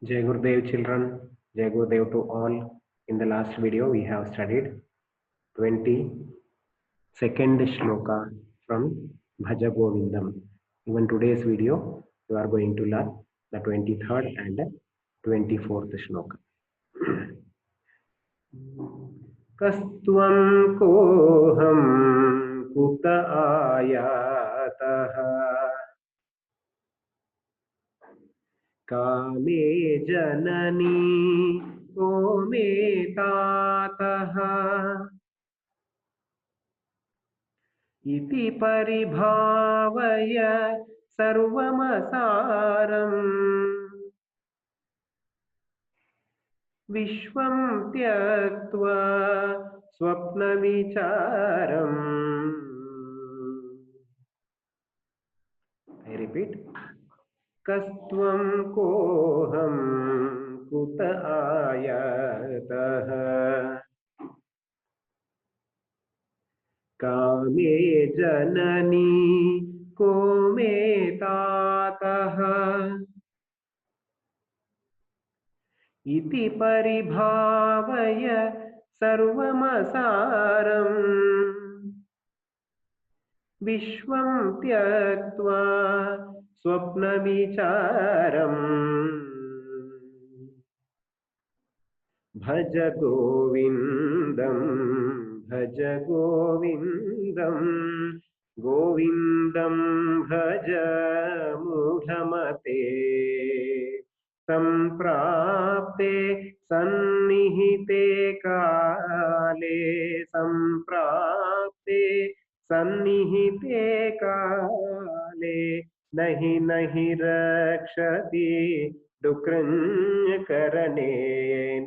Jai Gurudev children, Jai Gurudev to all. In the last video we have studied 22nd shloka from Bhaja Govindam. Even today's video you are going to learn the 23rd and 24th shloka. Kastvam koham kuta ayatah कामे जननी को मे तातः इति परिभावय सर्वमसारम् विश्वं त्यक्त्वा स्वप्नविचारम्. I repeat. कस्त्वं कोऽहं कुत आयातः कामे जननी को मे तातः इति परिभावय सर्वमसारम् विश्वं त्यक्त्वा स्वप्नविचारम्. भज गोविन्दं भज गोविन्दं गोविन्दं भज मूढमते सम्प्राप्ते सन्निहिते काले सम्प्राप्ते सन्निहिते काले नहीं नहीं रक्षति डुकृञ्जकरणे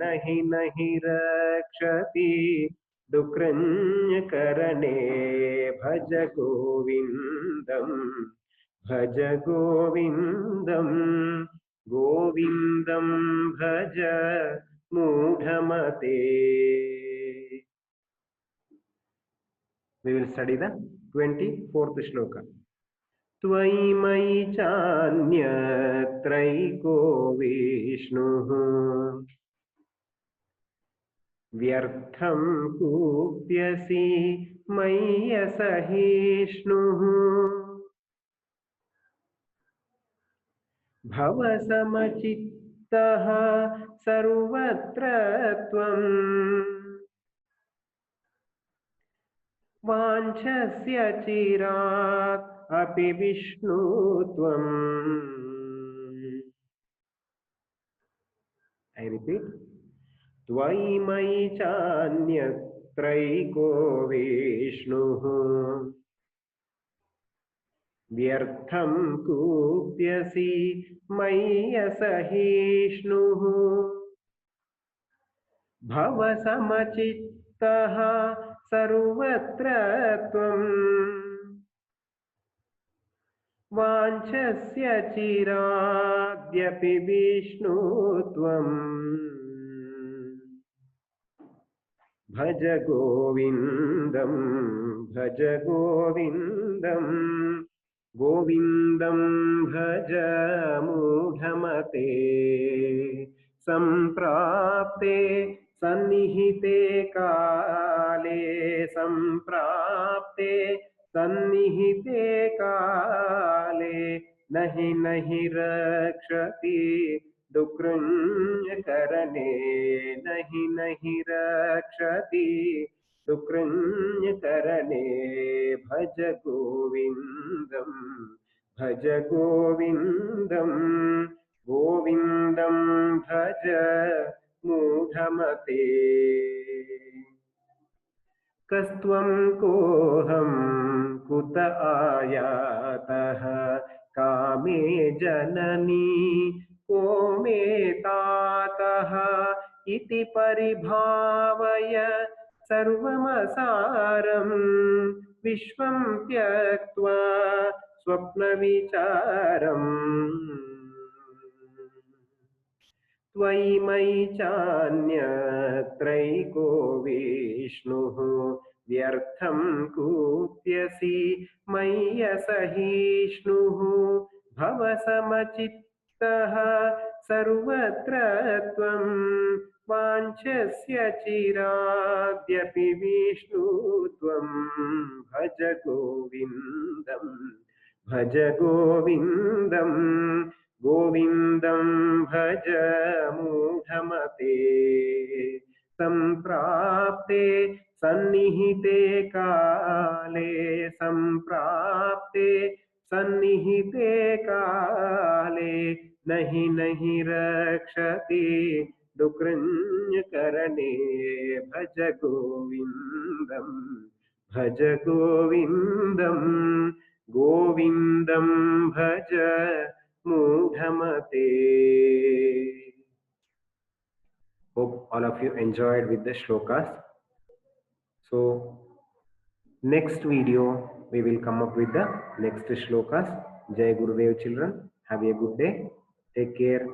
नहीं नहीं रक्षति डुकृञ्जकरणे. भज गोविन्दं भज गोविन्दं गोविन्दं भज मूढमते. We will study the 24th shloka. त्वयि मयि चान्यत्रैको विष्णुः व्यर्थं कूप्यसि मय्यसहिष्णुः भवसमचित्तः सर्वत्र त्वम् वाञ्छस्य चिरात् अपि विष्णु त्वम्. I repeat. त्वयि मयि चान्यत्रैको विष्णुः व्यर्थं कूप्यसि मय्यसहिष्णुः भवसमचित्तः सर्वत्र त्वम् वाञ्छस्य चिराद्यपि विष्णु त्वम्. भज गोविन्दं भज गोविन्दं गोविन्दं भज मूढमते सम्प्राप्ते सन्निहिते काले सम्प्राप्ते सन्निहिते काले नहीं नहीं रक्षति डुकृञ्जकरणे नहीं नहीं रक्षति डुकृञ्जकरणे. भज गोविन्दं भज गोविन्दं गोविन्दं भज मूढमते. कस्त्वं कोऽहं कुत आयातः कामे जननी को मे तातः इति परिभावय सर्वमसारं विश्वं त्यक्त्वा स्वप्नविचारम्. त्वयि मयि चान्यत्रैको विष्णुः व्यर्थं कूप्यसि मय्यसहिष्णुः भवसमचित्तः सर्वत्र त्वं वाञ्छस्य चिराद्यपि विष्णु त्वं भज गोविन्दं भज गोविन्दं गोविन्दं भज मूढमते सम्प्राप्ते सन्निहिते काले सम्प्राप्ते सन्निहिते काले नहीं नहीं रक्षति दुकृञ्जकरणे भज गोविन्दं भज गोविन्दं गोविन्दं भज मूढमते. Hope all of you enjoyed with the shlokas. So next video we will come up with the next shlokas. Jai Gurudev children. Have a good day. Take care.